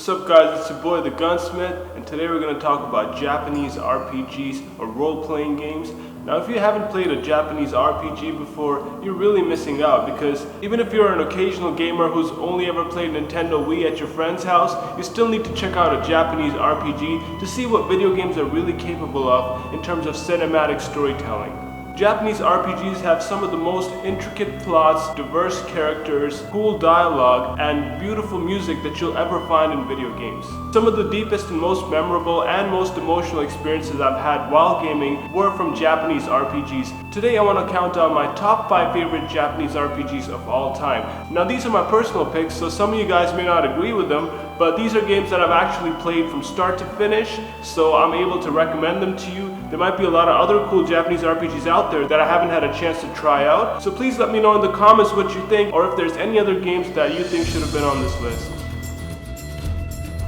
What's up guys, it's your boy the Gunsmith, and today we're going to talk about Japanese RPGs or role-playing games. Now if you haven't played a Japanese RPG before, you're really missing out, because even if you're an occasional gamer who's only ever played Nintendo Wii at your friend's house, you still need to check out a Japanese RPG to see what video games are really capable of in terms of cinematic storytelling. Japanese RPGs have some of the most intricate plots, diverse characters, cool dialogue, and beautiful music that you'll ever find in video games. Some of the deepest and most memorable and most emotional experiences I've had while gaming were from Japanese RPGs. Today I want to count down my top 5 favorite Japanese RPGs of all time. Now these are my personal picks, so some of you guys may not agree with them, but these are games that I've actually played from start to finish, so I'm able to recommend them to you. There might be a lot of other cool Japanese RPGs out there that I haven't had a chance to try out, so please let me know in the comments what you think, or if there's any other games that you think should have been on this list.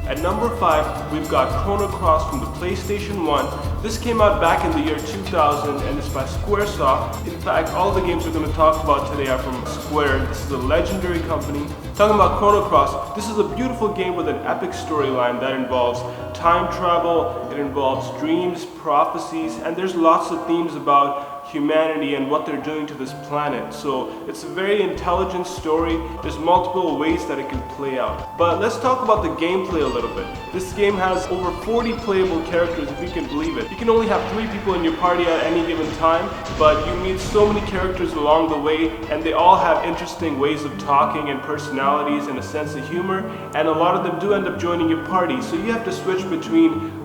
At number 5, we've got Chrono from the PlayStation 1. This came out back in the year 2000 and is by SquareSoft. In fact, all the games we're going to talk about today are from Square. This is a legendary company. Talking about Chrono, this is a beautiful game with an epic storyline that involves time travel, it involves dreams, prophecies, and there's lots of themes about humanity and what they're doing to this planet. So it's a very intelligent story. There's multiple ways that it can play out. But let's talk about the gameplay a little bit. This game has over 40 playable characters, if you can believe it. You can only have 3 people in your party at any given time, but you meet so many characters along the way, and they all have interesting ways of talking and personalities and a sense of humor, and a lot of them do end up joining your party. So you have to switch between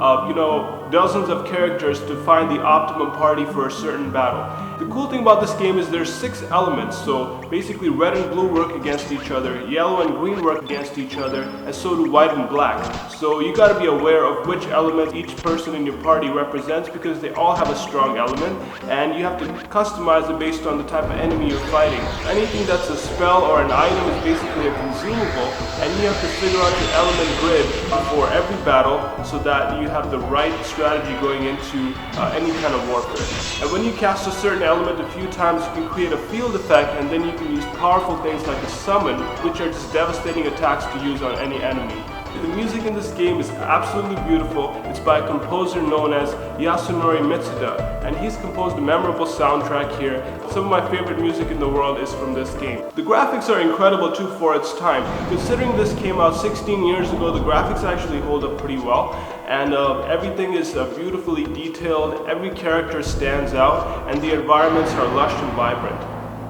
dozens of characters to find the optimum party for a certain battle. The cool thing about this game is there's 6 elements, so basically red and blue work against each other, yellow and green work against each other, and so do white and black. So you gotta be aware of which element each person in your party represents, because they all have a strong element, and you have to customize it based on the type of enemy you're fighting. Anything that's a spell or an item is basically a consumable, and you have to figure out your element grid for every battle so that you have the right strategy going into any kind of warfare. And when you cast a certain element a few times, you can create a field effect, and then you can use powerful things like a summon, which are just devastating attacks to use on any enemy. The music in this game is absolutely beautiful. It's by a composer known as Yasunori Mitsuda, and he's composed a memorable soundtrack here. Some of my favorite music in the world is from this game. The graphics are incredible too for its time. Considering this came out 16 years ago, the graphics actually hold up pretty well, and everything is beautifully detailed. Every character stands out, and the environments are lush and vibrant.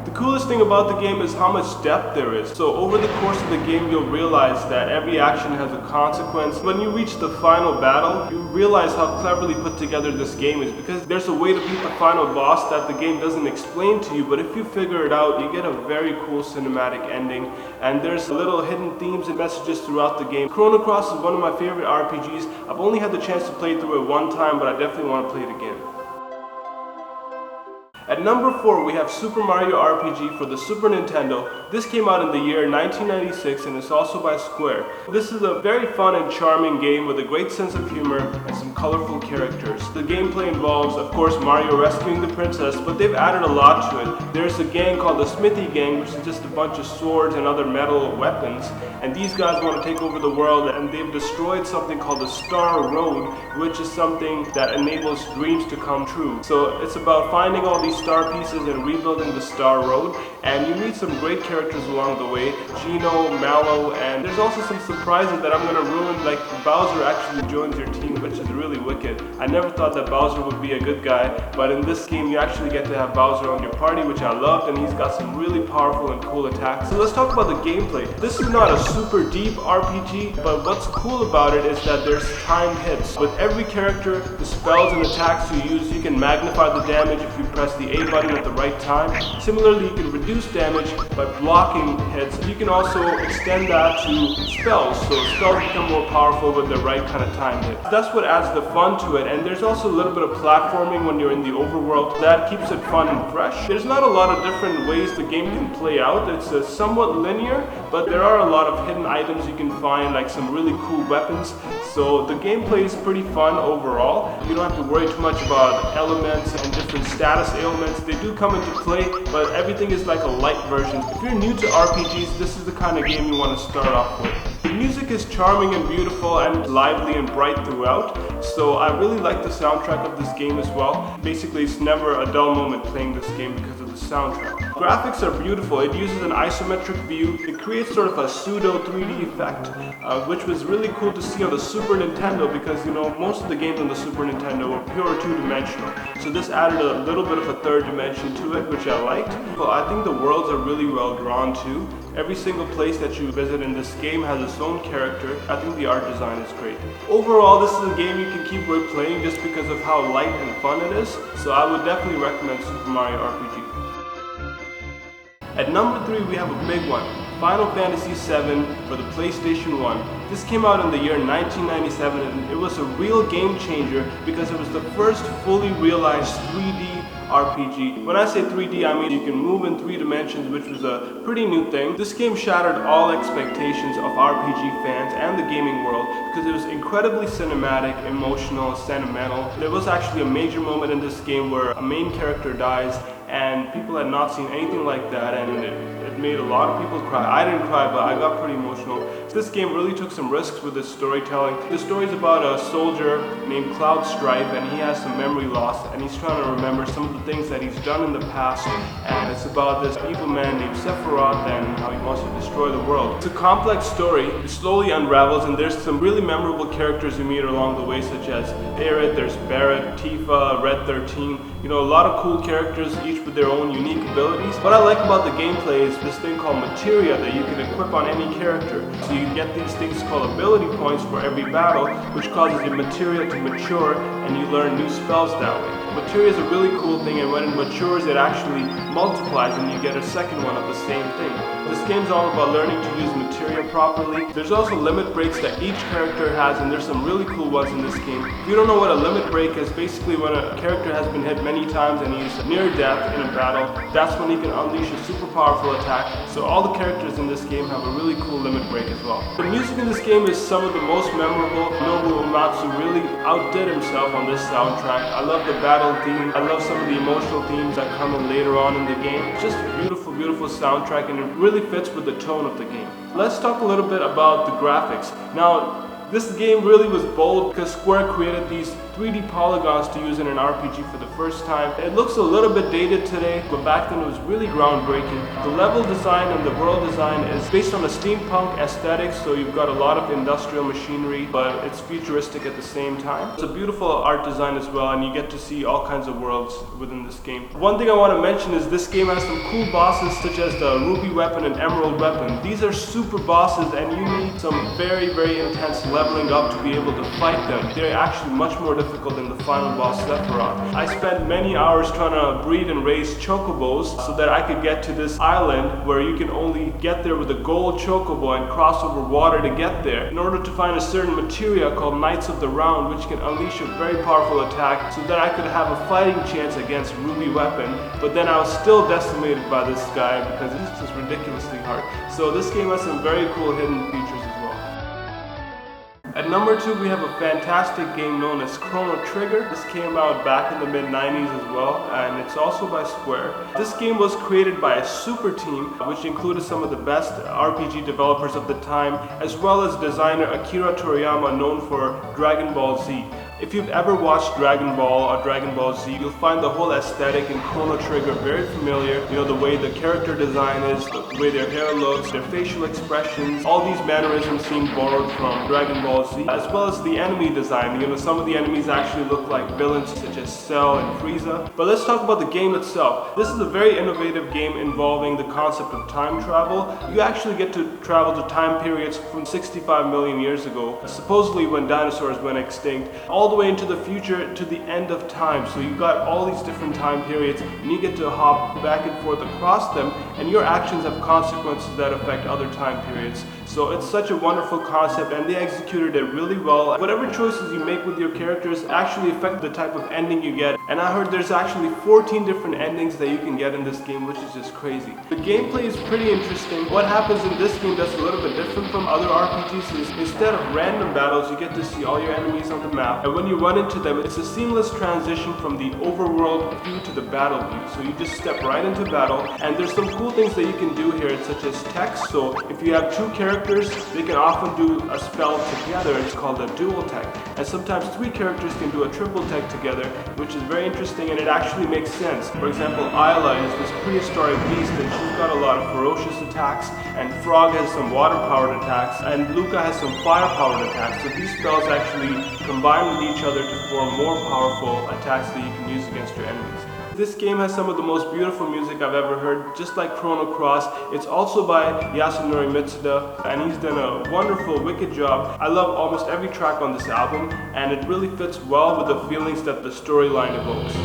The coolest thing about the game is how much depth there is. So over the course of the game, you'll realize that every action has a consequence. When you reach the final battle, you realize how cleverly put together this game is, because there's a way to beat the final boss that the game doesn't explain to you, but if you figure it out, you get a very cool cinematic ending, and there's little hidden themes and messages throughout the game. Chrono is one of my favorite RPGs. I've only had the chance to play through it one time, but I definitely want to play it again. At number 4, we have Super Mario RPG for the Super Nintendo. This came out in the year 1996 and is also by Square. This is a very fun and charming game with a great sense of humor and some colorful characters. The gameplay involves, of course, Mario rescuing the princess, but they've added a lot to it. There's a gang called the Smithy Gang, which is just a bunch of swords and other metal weapons, and these guys want to take over the world, and they've destroyed something called the Star Road, which is something that enables dreams to come true. So it's about finding all these star pieces and rebuilding the Star Road, and you meet some great characters along the way, Gino, Mallow, and there's also some surprises that I'm going to ruin, like Bowser actually joins your team, which is really wicked. I never thought that Bowser would be a good guy, but in this game you actually get to have Bowser on your party, which I loved, and he's got some really powerful and cool attacks. So let's talk about the gameplay. This is not a super deep RPG, but what's cool about it is that there's timed hits. With every character, the spells and attacks you use, you can magnify the damage if you press the A button at the right time. Similarly, you can reduce damage by blocking hits. You can also extend that to spells, so spells become more powerful with the right kind of time hit. That's what adds the fun to it, and there's also a little bit of platforming when you're in the overworld. That keeps it fun and fresh. There's not a lot of different ways the game can play out. It's somewhat linear, but there are a lot of hidden items you can find, like some really cool weapons. So the gameplay is pretty fun overall. You don't have to worry too much about elements and different status ailments. They do come into play, but everything is like a light version. If you're new to RPGs, this is the kind of game you want to start off with. The music is charming and beautiful and lively and bright throughout, so I really like the soundtrack of this game as well. Basically, it's never a dull moment playing this game because of the soundtrack. Graphics are beautiful. It uses an isometric view. It creates sort of a pseudo 3D effect, which was really cool to see on the Super Nintendo because, you know, most of the games on the Super Nintendo were pure two-dimensional. So this added a little bit of a third dimension to it, which I liked. Well, I think the worlds are really well drawn too. Every single place that you visit in this game has its own character. I think the art design is great. Overall, this is a game you can keep replaying just because of how light and fun it is. So I would definitely recommend Super Mario RPG. At number 3, we have a big one. Final Fantasy VII for the PlayStation 1. This came out in the year 1997 and it was a real game changer because it was the first fully realized 3D RPG. When I say 3D, I mean you can move in 3 dimensions, which was a pretty new thing. This game shattered all expectations of RPG fans and the gaming world because it was incredibly cinematic, emotional, sentimental. There was actually a major moment in this game where a main character dies and people had not seen anything like that, and it made a lot of people cry. I didn't cry, but I got pretty emotional. So this game really took some risks with its storytelling. The story is about a soldier named Cloud Strife, and he has some memory loss, and he's trying to remember some of the things that he's done in the past, and it's about this evil man named Sephiroth and how he wants to destroy the world. It's a complex story. It slowly unravels, and there's some really memorable characters you meet along the way, such as Aerith, there's Barrett, Tifa, Red 13. You know, a lot of cool characters, each with their own unique abilities. What I like about the gameplay is this thing called materia that you can equip on any character. So you get these things called ability points for every battle, which causes your materia to mature, and you learn new spells that way. Materia is a really cool thing, and when it matures, it actually multiplies and you get a second one of the same thing. This game's all about learning to use materia properly. There's also limit breaks that each character has, and there's some really cool ones in this game. If you don't know what a limit break is, basically when a character has been hit many times and he's near death in a battle, that's when he can unleash a super powerful attack. So all the characters in this game have a really cool limit break as well. The music in this game is some of the most memorable. Nobou Uematsu really outdid himself on this soundtrack. I love the battle theme. I love some of the emotional themes that come in later on in the game. It's just a beautiful, beautiful soundtrack, and it really fits with the tone of the game. Let's talk a little bit about the graphics. Now, this game really was bold because Square created these 3D polygons to use in an RPG for the first time. It looks a little bit dated today, but back then it was really groundbreaking. The level design and the world design is based on a steampunk aesthetic, so you've got a lot of industrial machinery, but it's futuristic at the same time. It's a beautiful art design as well, and you get to see all kinds of worlds within this game. One thing I want to mention is this game has some cool bosses such as the Ruby Weapon and Emerald Weapon. These are super bosses, and you need some very, very intense leveling up to be able to fight them. They're actually much more difficult than the final boss Sephiroth. I spent many hours trying to breed and raise chocobos so that I could get to this island where you can only get there with a gold chocobo and cross over water to get there in order to find a certain materia called Knights of the Round, which can unleash a very powerful attack so that I could have a fighting chance against Ruby Weapon. But then I was still decimated by this guy because it's just ridiculously hard. So this game has some very cool hidden features as well. At number 2, we have a fantastic game known as Chrono Trigger. This came out back in the mid-90s as well, and it's also by Square. This game was created by a super team, which included some of the best RPG developers of the time, as well as designer Akira Toriyama, known for Dragon Ball Z. If you've ever watched Dragon Ball or Dragon Ball Z, you'll find the whole aesthetic in Chrono Trigger very familiar. You know, the way the character design is, the way their hair looks, their facial expressions, all these mannerisms seem borrowed from Dragon Ball Z, as well as the enemy design. You know, some of the enemies actually look like villains such as Cell and Frieza. But let's talk about the game itself. This is a very innovative game involving the concept of time travel. You actually get to travel to time periods from 65 million years ago, supposedly when dinosaurs went extinct, all the way into the future to the end of time. So you've got all these different time periods, and you get to hop back and forth across them, and your actions have consequences that affect other time periods. So it's such a wonderful concept, and they executed it really well. Whatever choices you make with your characters actually affect the type of ending you get. And I heard there's actually 14 different endings that you can get in this game, which is just crazy. The gameplay is pretty interesting. What happens in this game that's a little bit different from other RPGs is instead of random battles, you get to see all your enemies on the map. And when you run into them, it's a seamless transition from the overworld view to the battle view. So you just step right into battle, and there's some cool things that you can do here, such as text. So if you have two characters characters, they can often do a spell together. It's called a dual tech. And sometimes 3 characters can do a triple tech together, which is very interesting and it actually makes sense. For example, Isla is this prehistoric beast and she's got a lot of ferocious attacks, and Frog has some water-powered attacks, and Luca has some fire-powered attacks. So these spells actually combine with each other to form more powerful attacks that you can use against your enemies. This game has some of the most beautiful music I've ever heard, just like Chrono Cross. It's also by Yasunori Mitsuda, and he's done a wonderful, wicked job. I love almost every track on this album, and it really fits well with the feelings that the storyline evokes.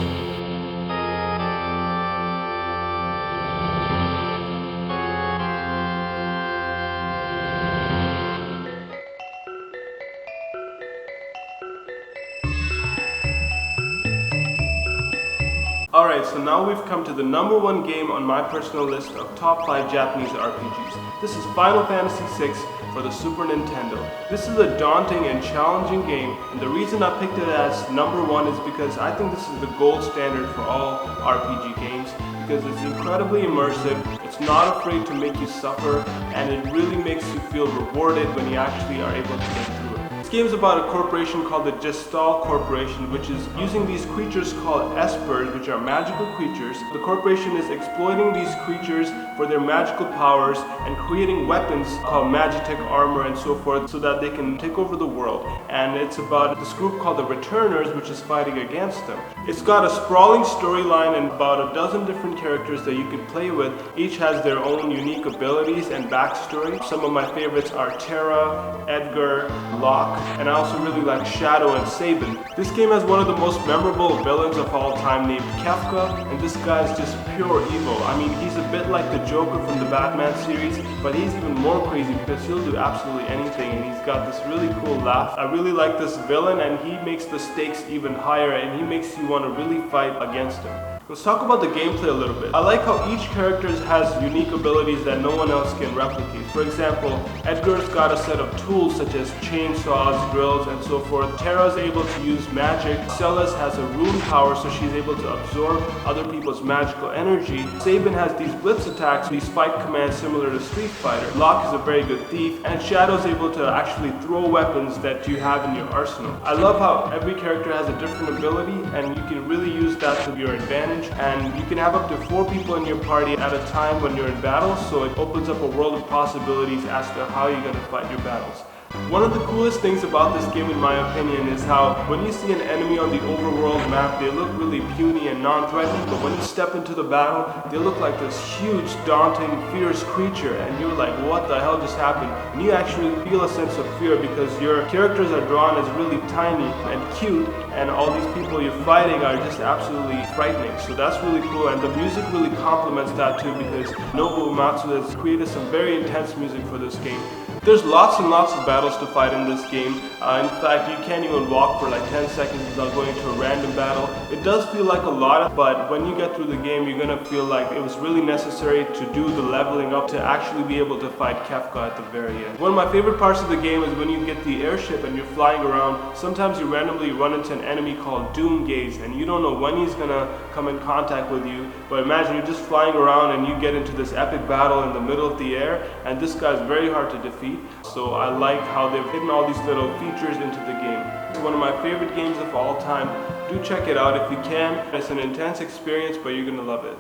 Alright, so now we've come to the #1 game on my personal list of top 5 Japanese RPGs. This is Final Fantasy VI for the Super Nintendo. This is a daunting and challenging game, and the reason I picked it as #1 is because I think this is the gold standard for all RPG games, because it's incredibly immersive, it's not afraid to make you suffer, and it really makes you feel rewarded when you actually are able to get through it. This game is about a corporation called the Gestal Corporation, which is using these creatures called espers, which are magical creatures. The corporation is exploiting these creatures for their magical powers and creating weapons called Magitech armor and so forth so that they can take over the world. And it's about this group called the Returners, which is fighting against them. It's got a sprawling storyline and about a dozen different characters that you can play with. Each has their own unique abilities and backstory. Some of my favorites are Terra, Edgar, Locke, and I also really like Shadow and Sabin. This game has one of the most memorable villains of all time named Kefka, and this guy is just pure evil. I mean, he's a bit like the Joker from the Batman series, but he's even more crazy because he'll do absolutely anything, and he's got this really cool laugh. I really like this villain, and he makes the stakes even higher, and he makes you want to really fight against him. Let's talk about the gameplay a little bit. I like how each character has unique abilities that no one else can replicate. For example, Edgar's got a set of tools such as chainsaws, drills, and so forth. Terra's able to use magic. Celes has a rune power, so she's able to absorb other people's magical energy. Sabin has these blitz attacks, these fight commands similar to Street Fighter. Locke is a very good thief, and Shadow's able to actually throw weapons that you have in your arsenal. I love how every character has a different ability, and you can really use that to your advantage. And you can have up to 4 people in your party at a time when you're in battle, so it opens up a world of possibilities as to how you're going to fight your battles. One of the coolest things about this game, in my opinion, is how when you see an enemy on the overworld map, they look really puny and non-threatening, but when you step into the battle, they look like this huge, daunting, fierce creature, and you're like, what the hell just happened? And you actually feel a sense of fear because your characters are drawn as really tiny and cute, and all these people you're fighting are just absolutely frightening. So that's really cool, and the music really complements that too, because Nobou Uematsu has created some very intense music for this game. There's lots and lots of battles to fight in this game. In fact, you can't even walk for like 10 seconds without going to a random battle. It does feel like a lot, but when you get through the game, you're gonna feel like it was really necessary to do the leveling up to actually be able to fight Kefka at the very end. One of my favorite parts of the game is when you get the airship and you're flying around. Sometimes you randomly run into an enemy called Doomgaze, and you don't know when he's gonna come in contact with you. But imagine you're just flying around and you get into this epic battle in the middle of the air, and this guy's very hard to defeat. So I like how they've hidden all these little features into the game. It's one of my favorite games of all time. Do check it out if you can. It's an intense experience, but you're gonna love it.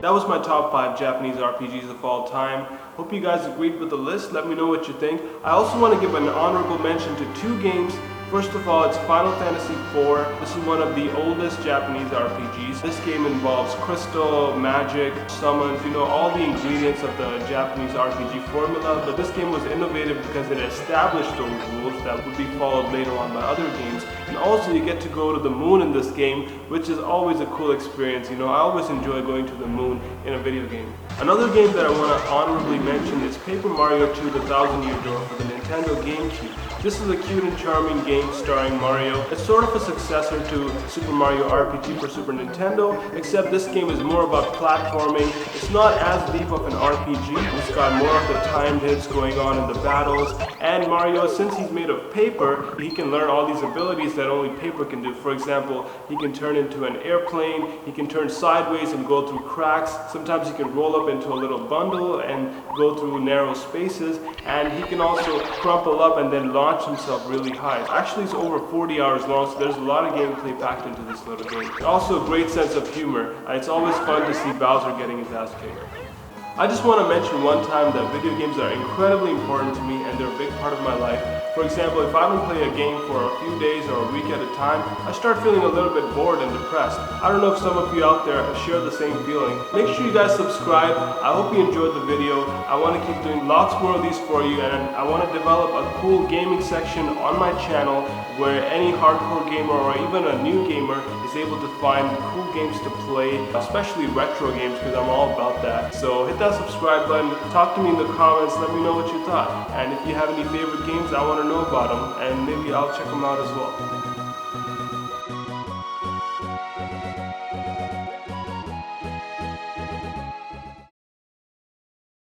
That was my top 5 Japanese RPGs of all time. Hope you guys agreed with the list. Let me know what you think. I also want to give an honorable mention to 2 games. First of all, it's Final Fantasy IV. This is one of the oldest Japanese RPGs. This game involves crystal, magic, summons, you know, all the ingredients of the Japanese RPG formula. But this game was innovative because it established those rules that would be followed later on by other games. And also you get to go to the moon in this game, which is always a cool experience. You know, I always enjoy going to the moon in a video game. Another game that I want to honorably mention is Paper Mario 2: The Thousand Year Door for the Nintendo GameCube. This is a cute and charming game game starring Mario. It's sort of a successor to Super Mario RPG for Super Nintendo, except this game is more about platforming. It's not as deep of an RPG. It's got more of the timed hits going on in the battles, and Mario, since he's made of paper, he can learn all these abilities that only paper can do. For example, he can turn into an airplane, he can turn sideways and go through cracks, sometimes he can roll up into a little bundle and go through narrow spaces, and he can also crumple up and then launch himself really high. Actually, it's over 40 hours long, so there's a lot of gameplay packed into this little game. Also a great sense of humor, and it's always fun to see Bowser getting his ass kicked. I just want to mention one time that video games are incredibly important to me and they're a big part of my life. For example, if I haven't played a game for a few days or a week at a time, I start feeling a little bit bored and depressed. I don't know if some of you out there share the same feeling. Make sure you guys subscribe. I hope you enjoyed the video. I want to keep doing lots more of these for you, and I want to develop a cool gaming section on my channel where any hardcore gamer or even a new gamer is able to find cool games to play, especially retro games, because I'm all about that. So hit that subscribe button, talk to me in the comments, let me know what you thought. And if you have any favorite games, I want to know about them, and maybe I'll check them out as well.